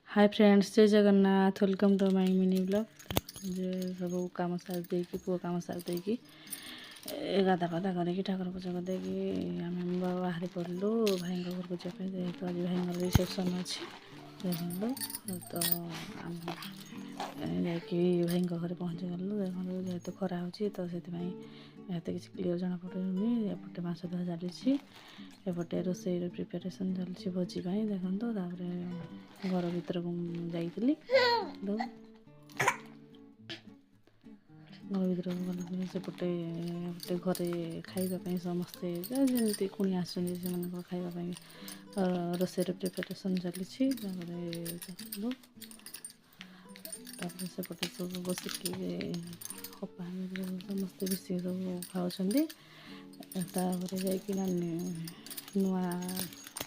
हाय friends, जय Jagannath. Welcome to my mini blog. जे सब काम सार देकी पुओ काम सार देकी गाधा पाधा करके ठाकुर पूजा कर देकी आम बाहर पड़लु भाई घर को जाए जेहेतु आज भाई रिसेप्शन अच्छे देखो तो आम भाई घर पहुँची गलु। देखो जेहेतु खरा हो तो से किसी क्लीयर जना पड़ूनी। एपटे माछ धुआ चली एपटे रोषेई प्रिपेरेसन चलती भोजी देखो घर भर को जाइली घर भर गला सेपटे घरे खावाई समस्ते जमी कुणी आसुँच से खावाई रोषेई प्रिपेरेसन चली सेपटे सब बसिकी कपा समस्ते मिसिक सब खाऊँ नुआ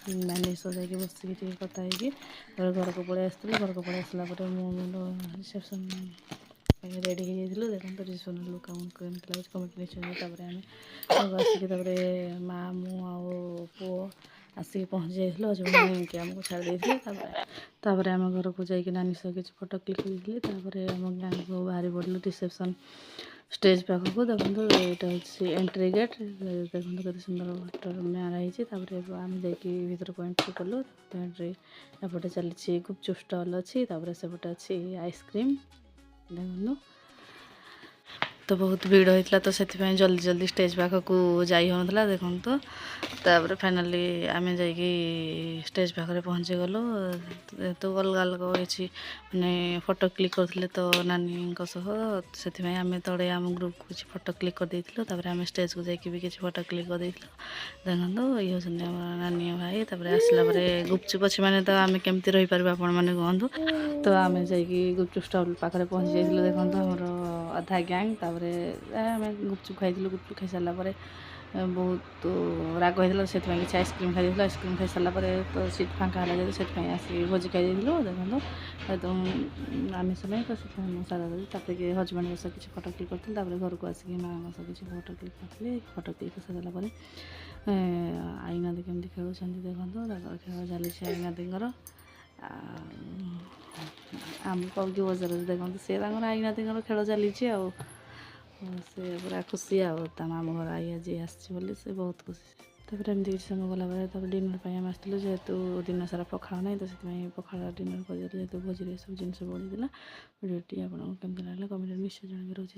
नानी सो जाकि बसिक कथा घर को पलि आसती। घर को पलि आसला रिसेप्शन रेडी हो देखो रिसेप्शन लुक कमेंट निश्चय आम आसिक माँ मु पुओ आसिक पहुँची जाइल हजबैंड कि आमको छाड़ी आम घर को जाकि नानी सह किसी फोटो क्लिक करते आम गाँव को बाहरी पड़लु रिसेप्शन स्टेज पाखक देखो ये एंट्री गेट देखो के सुंदर मारा होती आम जाकर को एंट्री कलु। एंट्री एपटे चली गुपचुप स्टल अच्छी सेपटे अच्छी आइसक्रीम देखो तो बहुत भीड़ होता तो से जल्दी जल्दी स्टेज पाखक जाई होना देखो तो फाइनाली आम जा स्टेज पाखे पहुँची गलु। तो अलग अलग किसी मैंने फोटो क्लिक करते तो नानी से आम तले आम ग्रुप को किसी फोटो क्लिक कर देइथिलु। आम स्टेज को जाकि भी किसी फोटो क्लिक कर देइथिलु। देखो ये हूँ नानी भाई आसला गुपचुप अच्छे मैंने तो आम केमती रही पार आपण मैंने कहतु तो आम जा गुपचुप स्टल पाखे पहुँची जाइलु। देखो आमर अधा गैंग आम गुपचुप खाई गुपचुप खाई सारापर बहुत राग होता से किसी आइसक्रीम खाई आइसक्रीम खाई सारापर तो सीट फाँका है से आसिक भोजी खाई देखो तो आमिष नहीं तो सादा ताकि हजबैंड सह किसी फोटो क्लिक करते घर को आसिक माँ सह किसी फोटो क्लिक करते फोटो क्लिक कर सारापर आईना दी केमती खेलुं देखो खेल चली आईना दीर आम पबजी बजार देखो सी आईना दीर खेल चली से पूरा खुशी आम घर आई आज आसी से बहुत खुशी एमती किसी समय गला डिनर आम आसलु जेहेतु दिन सारा पखाड़ ना तो पखाड़ डिनर कर जेहेतु भोजी सब जिन बढ़ी भिडियोटी आपको केमती लगे कमेंट निश्चय जन रोचे।